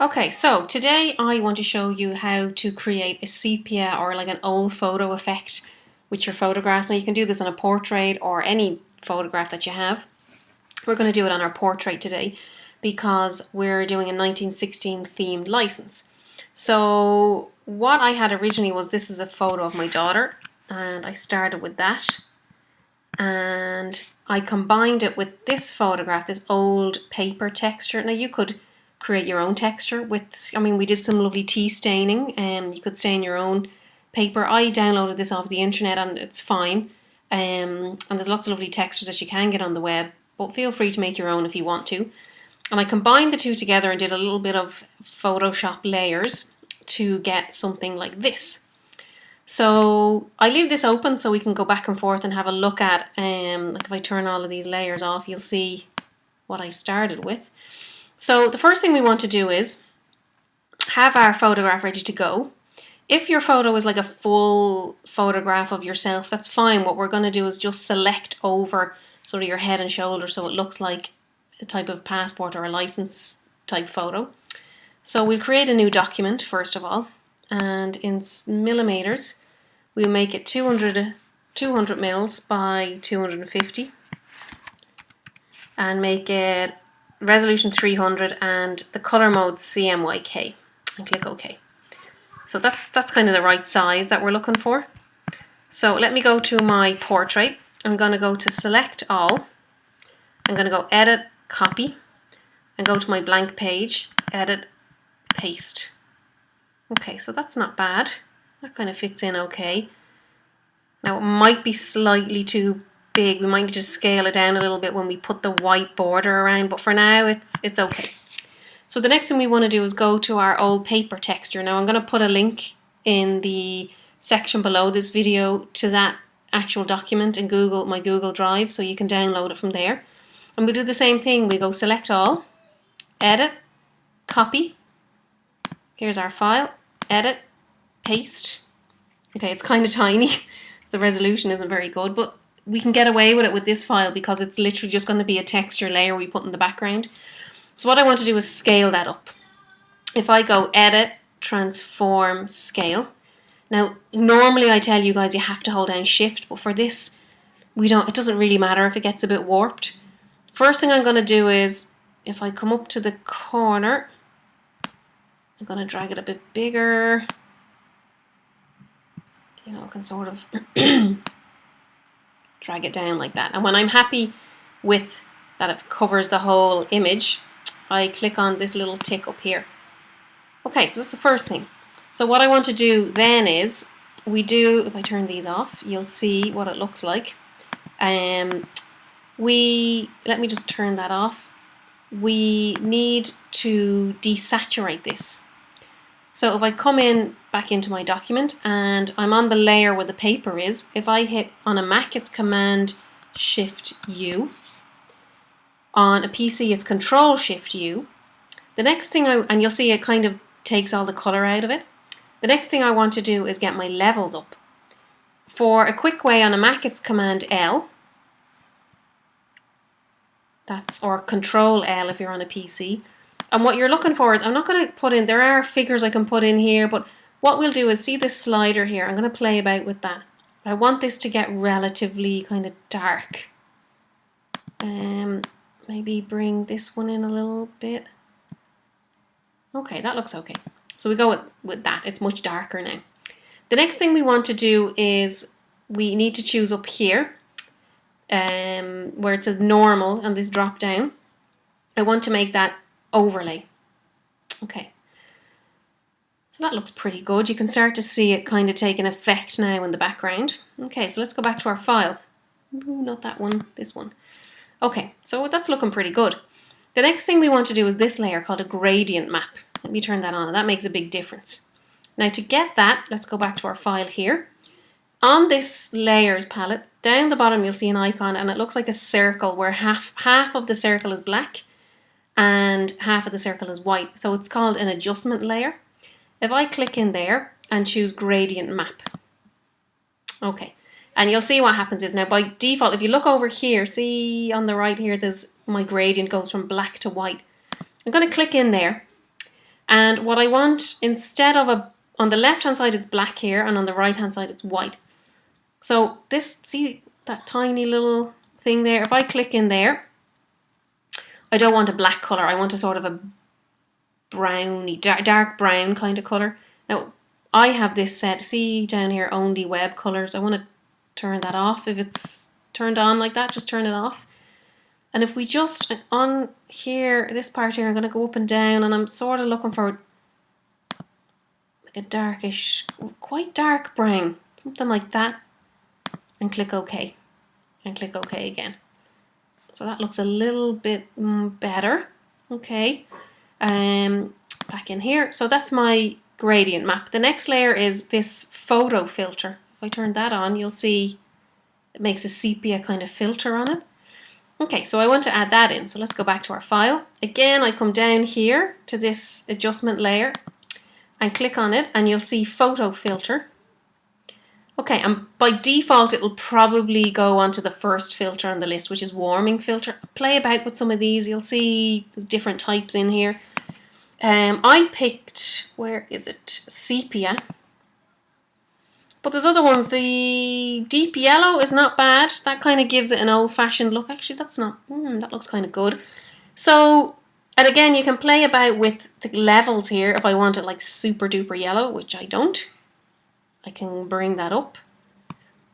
Okay, so today I want to show you how to create a sepia or like an old photo effect with your photographs. Now you can do this on a portrait or any photograph that you have. We're going to do it on our portrait today because we're doing a 1916 themed license. So what I had originally was, this is a photo of my daughter, and I started with that and I combined it with this photograph, this old paper texture. Now you could create your own texture with, we did some lovely tea staining, and you could stain your own paper. I downloaded this off the internet and it's fine, and there's lots of lovely textures that you can get on the web, but feel free to make your own if you want to. And I combined the two together and did a little bit of Photoshop layers to get something like this. So I leave this open so we can go back and forth and have a look at, like if I turn all of these layers off, you'll see what I started with. So the first thing we want to do is have our photograph ready to go. If your photo is like a full photograph of yourself, that's fine. What we're going to do is just select over sort of your head and shoulders so it looks like a type of passport or a license type photo. So we'll create a new document first of all, and in millimeters we'll make it 200 mils by 250 and make it resolution 300 and the color mode CMYK, and click OK. So that's kind of the right size that we're looking for. So let me go to my portrait. I'm going to go to select all. I'm going to go edit, copy, and go to my blank page, edit, paste. Okay, so that's not bad. That kind of fits in okay. Now it might be slightly too big. We might need to scale it down a little bit when we put the white border around, but for now it's okay. So the next thing we want to do is go to our old paper texture. Now I'm going to put a link in the section below this video to that actual document in my Google Drive, so you can download it from there. And we do the same thing. We go select all, edit, copy. Here's our file, edit, paste. Okay, it's kind of tiny. The resolution isn't very good, but we can get away with it with this file because it's literally just going to be a texture layer we put in the background. So what I want to do is scale that up. If I go edit, transform, scale. Now normally I tell you guys you have to hold down shift, but for this it doesn't really matter if it gets a bit warped. First thing I'm going to do is, if I come up to the corner, I'm going to drag it a bit bigger. I can sort of drag it down like that. And when I'm happy with that it covers the whole image, I click on this little tick up here. Okay, so that's the first thing. So what I want to do then is, if I turn these off, you'll see what it looks like. Let me just turn that off. We need to desaturate this. So if I come back into my document and I'm on the layer where the paper is, if I hit on a Mac it's Command Shift U, on a PC it's Control Shift U. The next thing and you'll see it kind of takes all the color out of it. The next thing I want to do is get my levels up. For a quick way, on a Mac it's Command L. Or Control L if you're on a PC. And what you're looking for is, I'm not going to put in, there are figures I can put in here, but what we'll do is, see this slider here, I'm going to play about with that. I want this to get relatively kind of dark. Maybe bring this one in a little bit. Okay, that looks okay. So we go with that, it's much darker now. The next thing we want to do is, we need to choose up here, where it says normal and this drop down. I want to make that overlay. Okay, so that looks pretty good. You can start to see it kind of take an effect now in the background. Okay, so let's go back to our file. Ooh, not that one, this one. Okay, so that's looking pretty good. The next thing we want to do is this layer called a gradient map. Let me turn that on, and that makes a big difference. Now to get that, let's go back to our file here. On this layers palette, down the bottom you'll see an icon, and it looks like a circle where half of the circle is black and half of the circle is white. So it's called an adjustment layer. If I click in there and choose gradient map, okay, and you'll see what happens is, now by default, if you look over here, see on the right here, there's my gradient goes from black to white. I'm going to click in there, And what I want, instead of on the left hand side it's black here, and on the right hand side it's white. So this, see that tiny little thing there? If I click in there, I don't want a black colour, I want a sort of a browny, dark brown kind of colour. Now I have this set, see down here, only web colours. I want to turn that off. If it's turned on like that, just turn it off. And if we just, on here, this part here, I'm going to go up and down, and I'm sort of looking for like a darkish, quite dark brown, something like that, and click OK, and click OK again. So that looks a little bit better. Okay, back in here. So that's my gradient map. The next layer is this photo filter. If I turn that on, you'll see it makes a sepia kind of filter on it. Okay, so I want to add that in. So let's go back to our file. Again, I come down here to this adjustment layer and click on it, and you'll see photo filter. Okay, and by default it'll probably go onto the first filter on the list, which is warming filter. Play about with some of these, you'll see there's different types in here. I picked, where is it, sepia. But there's other ones. The deep yellow is not bad. That kind of gives it an old-fashioned look. Actually, that's not, that looks kind of good. So, and again, you can play about with the levels here. If I want it like super duper yellow, which I don't, I can bring that up.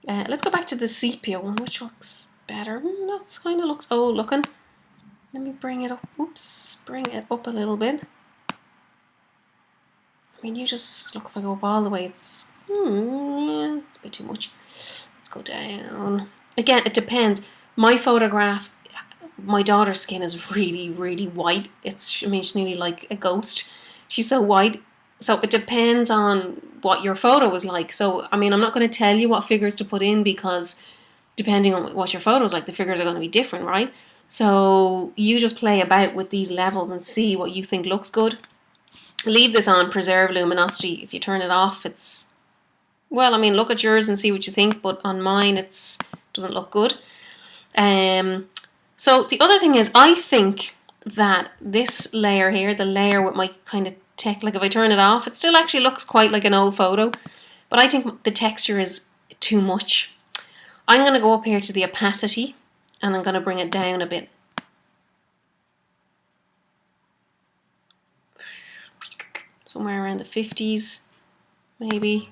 Let's go back to the sepia one, which looks better. That's kind of looks old looking. Let me bring it up. Oops, bring it up a little bit. I mean, you just look, if I go up all the way, it's it's a bit too much. Let's go down. Again, it depends. My photograph, my daughter's skin is really, really white. It's, I mean, she's nearly like a ghost. She's so white. So it depends on what your photo is like. So, I mean, I'm not going to tell you what figures to put in, because depending on what your photo is like, the figures are going to be different, right? So you just play about with these levels and see what you think looks good. Leave this on, preserve luminosity. If you turn it off, it's, well, I mean, look at yours and see what you think, but on mine it doesn't look good. So the other thing is, I think that this layer here, the layer with my kind of tech, like if I turn it off, it still actually looks quite like an old photo, but I think the texture is too much. I'm going to go up here to the opacity, and I'm going to bring it down a bit. Somewhere around the 50s, maybe.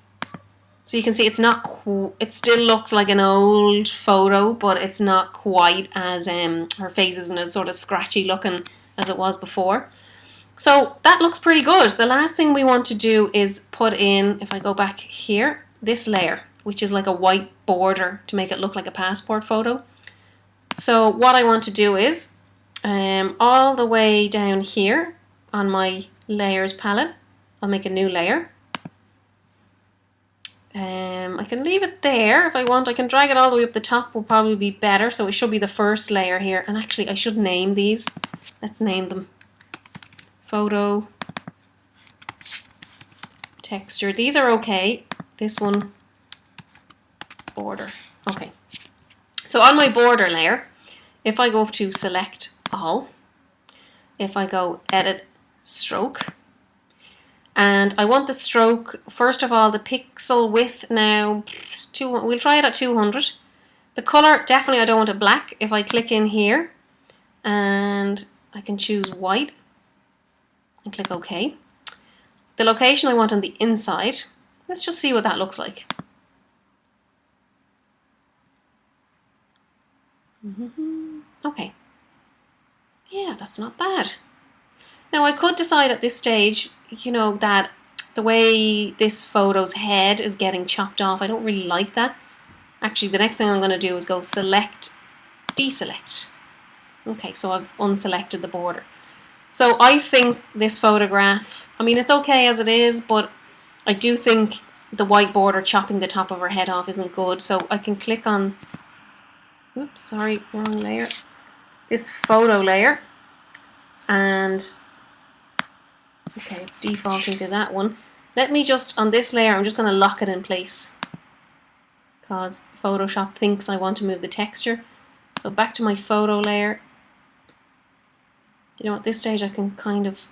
So you can see it's not, it still looks like an old photo, but it's not quite as, her face isn't as sort of scratchy looking as it was before. So that looks pretty good. The last thing we want to do is put in, if I go back here, this layer, which is like a white border to make it look like a passport photo. So what I want to do is, all the way down here on my layers palette, I'll make a new layer. I can leave it there if I want. I can drag it all the way up the top, will probably be better. So it should be the first layer here. And actually I should name these. Let's name them. Photo, texture. These are okay. This one, border. Okay. So on my border layer, if I go up to select all, if I go edit stroke, and I want the stroke, first of all, the pixel width now, we'll try it at 200. The color, definitely I don't want it black. If I click in here, and I can choose white, and click OK. The location I want on the inside, let's just see what that looks like. Okay. Yeah, that's not bad. Now I could decide at this stage, you know, that the way this photo's head is getting chopped off, I don't really like that. Actually, the next thing I'm going to do is go select, deselect. Okay, so I've unselected the border. So I think this photograph, I mean, it's okay as it is, but I do think the white border chopping the top of her head off isn't good. So I can click on, oops, sorry, wrong layer, this photo layer, and okay, it's defaulting to that one. Let me just, on this layer, I'm just going to lock it in place because Photoshop thinks I want to move the texture. So back to my photo layer. You know, at this stage I can kind of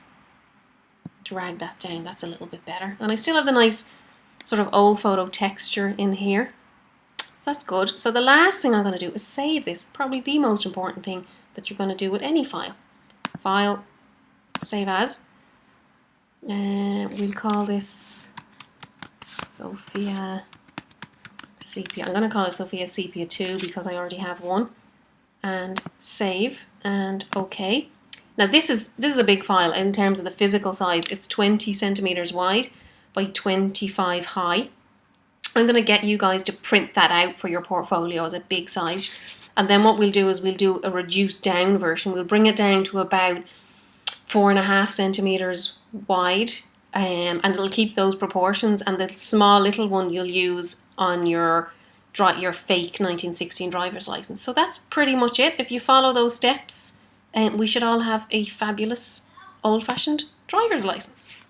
drag that down. That's a little bit better. And I still have the nice sort of old photo texture in here. That's good. So the last thing I'm going to do is save this. Probably the most important thing that you're going to do with any file. File, save as. We'll call this Sophia Sepia. I'm going to call it Sophia Sepia 2 because I already have one. And save and OK. Now this is a big file in terms of the physical size. It's 20 centimeters wide by 25 high. I'm going to get you guys to print that out for your portfolio as a big size. And then what we'll do is we'll do a reduced down version. We'll bring it down to about 4.5 centimeters wide, and it'll keep those proportions. And the small little one you'll use on your fake 1916 driver's license. So that's pretty much it. If you follow those steps, we should all have a fabulous old-fashioned driver's license.